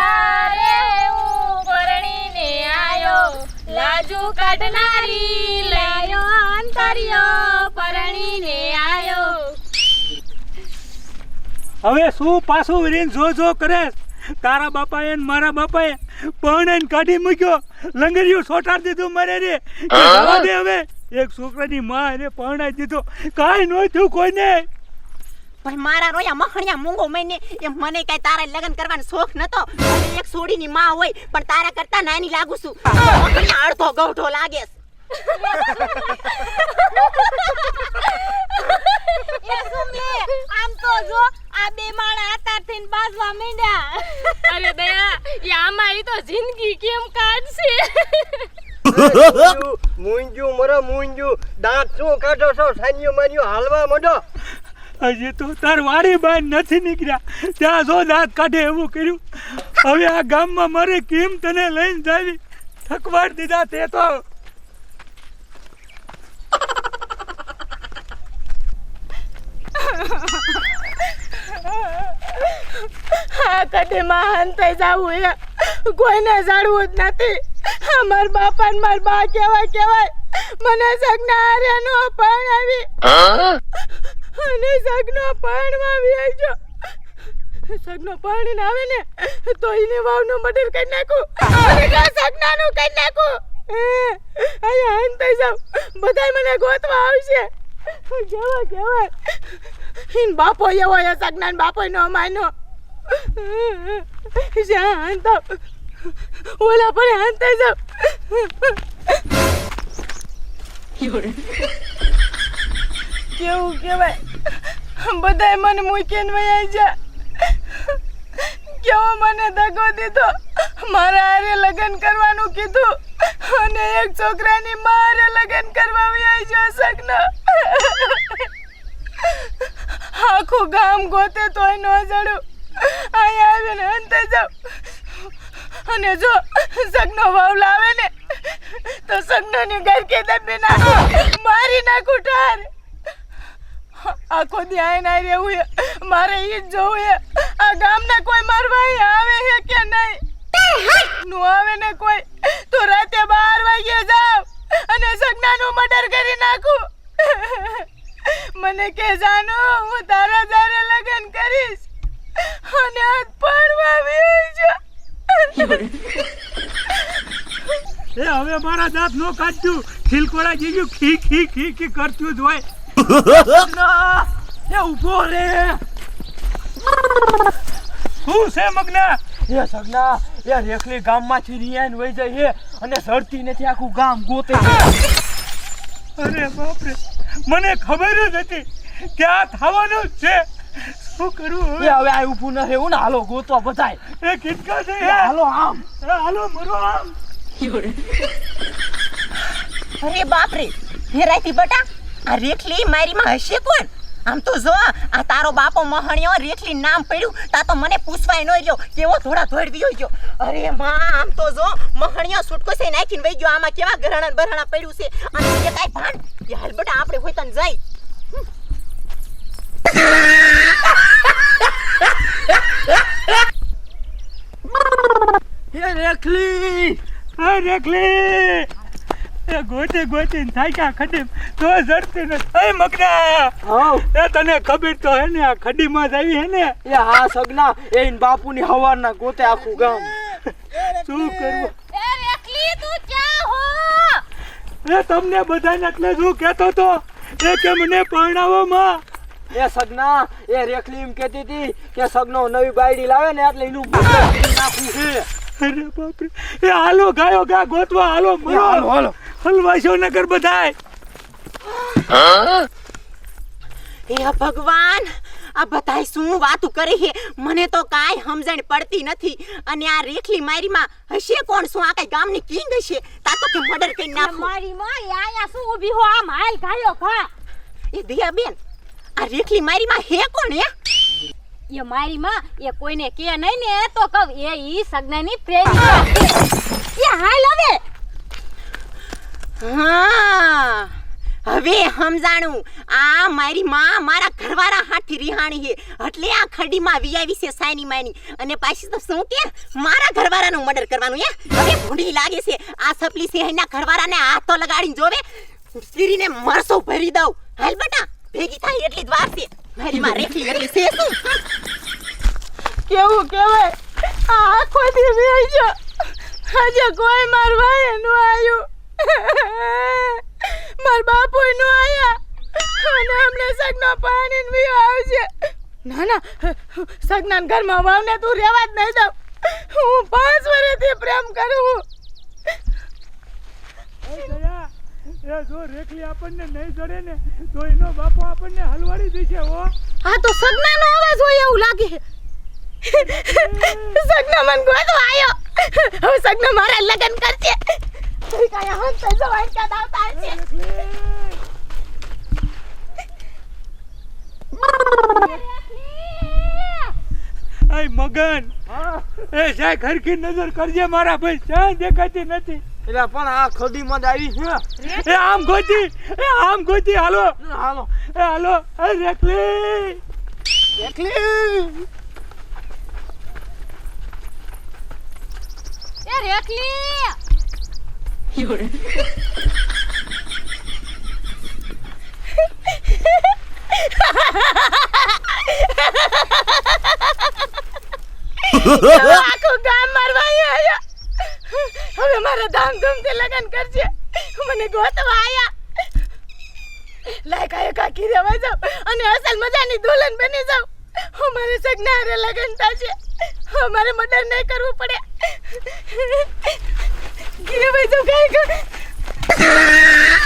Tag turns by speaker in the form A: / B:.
A: દયા રે હું પરણીને આયો લાજુ કાઢનારી લાયો અંતરિયો પરણીને આયો
B: હવે શું પાછું રીન જો કરે તારા બાપાએ ને મારા બાપાએ પરણાઈને કાઢી મૂક્યો લંગરિયું છોટાડી દીધું મારે રે જવા દે હવે એક છોકરાની માં એને પરણાઈ દીધો કાંઈ ન થયું કોઈને
C: પણ મારા રોયા મખણિયા મૂંગો મહિને એ મને કઈ તારા લગ્ન કરવાનો શોખ નતો અને એક સોડીની માં હોય પણ તારા કરતા નાની લાગુ છું મખણિયા અડધો ગૌઠો લાગે
A: એ સુમલે આમ તો જો આ બે માણા આતારથી બાજવા માંડ્યા અરે દયા એ આમાં તો જિંદગી કેમ કાઢશે
D: મુંજુ મરો મુંજુ દાંત શું કાઢો છો સાનિયો માનિયો હાલવા માંડો
B: હજી તો તાર વાડી બહાર નથી નીકળ્યા ત્યાં જો દાંત કાઢે એવું કર્યું હવે આ ગામમાં મારે કેમ તને લઈને જાવી થકવાડ દીધા તે તો
A: આ કઢેમાં હંતાઈ જાવું હે કોઈને જાણવું જ નથી માર બાપા ને માર બા કેવાય મને સગના હારે નો પરણાવી અને સગનો પરણવા વિયાજો સગનો પરણીને આવે ને તો એને વાવનું મર્ડર કરી નાખું અને કા સગનાનું કરી નાખું અહીંયા હંતાઈ જાવ બધાય મને ગોતવા આવશે કેવાય ઈન બાપો એવો હે સગનાન બાપો નો માનો શાંત ઓલા પણ હંતાઈ જાવ કેવું કેવાય બધાય મને મૂકીને વયા જા કેવો મને દગો દીધો મારા હારે લગ્ન કરવાનું કીધું અને એક છોકરાની મારે લગ્ન કરવા વયા જો સગનો આખું ગામ ગોતે તોય ન જડું અહીંયા આવીને અંતે જાવ અને જો સગનો વાવ લાવે ને તો સગનોની ગરકી દબી નાખો મારી નાખું ઠાર આખો દી આઈને રહેવું મારે ઈ જ જોવું આ ગામના કોઈ મારવા આવે છે કે નહીં નું આવે ને કોઈ તો રાતે 12 વાગે જાવ અને સગનાનું મર્ડર કરી નાખું મને કે જાનો હું તારા જારે લગ્ન કરીશ અને હાથ પડવા આવી જા
B: એ હવે મારા દાંત નો કાઢ્યું ખીલકોડા જીજુ ખી કરતું જ હોય એ ઉભો રે શું છે મગના
D: એ સગના એ રેખલી ગામમાંથી રિયાન વઈ જાય છે અને સડતી નથી આખું ગામ ગોતે
B: અરે બાપરે મને ખબર જ હતી કે આ થવાનું જ છે શું કરું
D: એ હવે આ ઊભું ન રહેવું ને હાલો ગોતો બધાય
B: એ કિટકા છે
D: હાલો આમ
B: હાલો મરો આમ
C: અરે બાપ રે હેરાઈતી બટા આ રેખલી મારીમાં હશે કોણ આમ તો જો આ તારો બાપો મહણિયો રેખલી નામ પડ્યું તા તો મને પૂછવાય ન રહ્યો કેવો થોડા ધોડવ્યો ગયો અરે માં આમ તો જો મહણિયો સુટકો સે નાખીને વઈ ગયો આમાં કેવા ગરણા બરણા પડ્યું છે અને એ કાઈ ભાન કે હાલ બટા આપણે હોય તન જાય
B: એ રેખલી એ ગોતે થાક્યા ખડી તો જડતી નથી એ મગના
D: હા
B: એ તને ખબર તો હે ને આ ખડીમાં જ આવી હે ને
D: એ હા સગના એ બાપુની હવારના ગોતે આખું ગામ
B: શું કરવું
A: એ રેખલી તું ક્યાં હો
B: એ તમને બધાને એટલે શું કહેતો તો એ કે મને પરણાવો માં
D: એ સગના એ રેખલી એમ કહેતી હતી કે સગનો નવી બાયડી લાવે ને એટલે એનું નાખવું છે
B: અરે બાપરે એ હાલો ગાયો ગા ગોતવા હાલો મરો
D: હાલો
B: હલવાશો નગર બધાય
C: હે ભગવાન આ બધાય શું વાતું કરે છે મને તો કાઈ સમજણ પડતી નથી અને આ રેખલી મારીમાં હશે કોણ શું આ કઈ ગામની કિંગ હશે તા તો કે મર્ડર કરી નાખું
A: મારી માં આયા શું ઊભી હો આમ હાલ ગાયો ખા
C: એ દિયા બેન આ રેખલી મારીમાં હે કોણ હે
A: એ મારી માં એ કોઈને કે નહીં ને તો કવ એ ઈ સગનાની પ્રેમિકા છે એ હાલ હવે
C: હા હવે હવે સમજાણું આ મારી માં મારા ઘરવાળા હાથી રિહાણી છે એટલે આ ખડીમાં વિયાવી છે સાની માની અને પાછી તો શું કે મારા ઘરવાળાનું મર્ડર કરવાનું હે હવે ભૂંડી લાગે છે આ સપલી છે એના ઘરવાળાને હાથો લગાડીને જોવે સ્ત્રીને મરસો ભરી દઉં હાલ બેટા ભેગી થાય એટલી જ વાર છે મારી માં રેખલી એટલી છે શું
A: કેવું કહેવાય આ આખો દી વેઈ ગયો આજે કોઈ મારવાય નો આવ્યું માર બાપુ નો આયા અને હમણે સગનો પાણીને વિયો આવશે ના ના સગના ઘરમાં વાવને તું રહેવા જ નહીં દઉં હું 5 વર્ષથી પ્રેમ કરું
B: એ દયા, એ જો રેખલી આપણને નહીં જડે ને તો એનો બાપો આપણને હલવાડી દેશે હો.
A: આ તો સગનાનો અવાજ હોય એવું લાગે સગના મન ગોતો આયો હવે સગનો મારા લગન કરશે તું કાયા હમ તો જવાન કા દાવતા છે
B: આય મગન, એ સાહેબ ખરખી નજર કરજે મારા ભાઈ, ક્યાંય દેખાતી નથી.
D: એટલે પણ આ ખડીમાં જ આવી છે.
B: એ આમ ગોતી હાલો
D: હાલો
B: એ હાલો એ રેખલી
A: એ રેખલી આખું ગામ મારવા આયા હવે મારા ધામધૂમથી લગન કરજે મને ગોતવા આયા લાયકા કાકી રહેવા જાવ અને અસલ મજાની દુલ્હન બની જાવ અમારે સગના હારે લગન થશે અમારે મર્ડર નહીં કરવું પડે ઘીરે ભાઈ તો કઈ